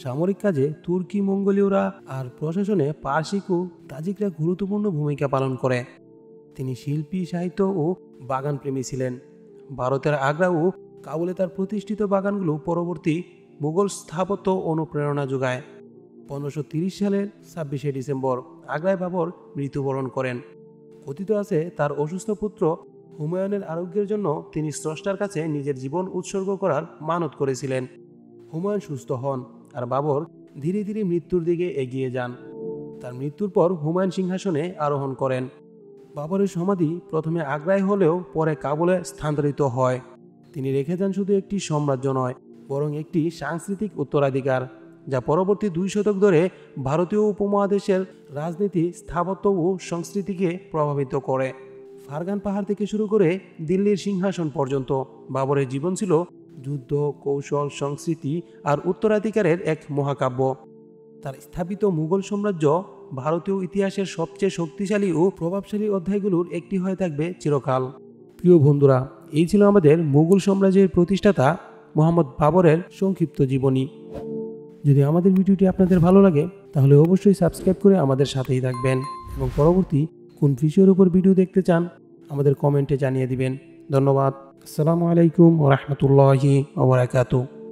সামরিক কাজে তুর্কি মঙ্গোলীয়রা আর প্রশাসনে পারসিক ও তাজিকরা গুরুত্বপূর্ণ ভূমিকা পালন করে। তিনি শিল্পী, সাহিত্য ও বাগানপ্রেমী ছিলেন। ভারতের আগ্রা ও কাবুলে তার প্রতিষ্ঠিত বাগানগুলো পরবর্তী মুঘল স্থাপত্য অনুপ্রেরণা যোগায়। 1530 সালের 26শে ডিসেম্বর আগ্রায় বাবর মৃত্যুবরণ করেন। কথিত আছে তার অসুস্থ পুত্র হুমায়ুনের আরোগ্যের জন্য তিনি স্রষ্টার কাছে নিজের জীবন উৎসর্গ করার মানত করেছিলেন। হুমায়ুন সুস্থ হন আর বাবর ধীরে ধীরে মৃত্যুর দিকে এগিয়ে যান। তার মৃত্যুর পর হুমায়ুন সিংহাসনে আরোহণ করেন। বাবরের সমাধি প্রথমে আগ্রায় হলেও পরে কাবুলে স্থানান্তরিত হয়। তিনি রেখে যান শুধু একটি সাম্রাজ্য নয়, বরং একটি সাংস্কৃতিক উত্তরাধিকার, যা পরবর্তী 2 শতক ধরে ভারতীয় উপমহাদেশের রাজনীতি, স্থাপত্য ও সংস্কৃতিকে প্রভাবিত করে। ফারগান পাহাড় থেকে শুরু করে দিল্লির সিংহাসন পর্যন্ত বাবরের জীবন ছিল যুদ্ধ, কৌশল, সংস্কৃতি আর উত্তরাধিকারের এক মহাকাব্য। তার স্থাপিত মুঘল সাম্রাজ্য ভারতীয় ইতিহাসের সবচেয়ে শক্তিশালী ও প্রভাবশালী অধ্যায়গুলোর একটি হয়ে থাকবে চিরকাল। প্রিয় বন্ধুরা, এই ছিল আমাদের মুঘল সাম্রাজ্যের প্রতিষ্ঠাতা মোহাম্মদ বাবরের সংক্ষিপ্ত জীবনী। যদি আমাদের ভিডিওটি আপনাদের ভালো লাগে তাহলে অবশ্যই সাবস্ক্রাইব করে আমাদের সাথেই থাকবেন এবং পরবর্তী কোন বিষয়ের উপর ভিডিও দেখতে চান আমাদের কমেন্টে জানিয়ে দিবেন। ধন্যবাদ। আসসালামু আলাইকুম ওয়া রাহমাতুল্লাহি ওয়া বারাকাতুহু।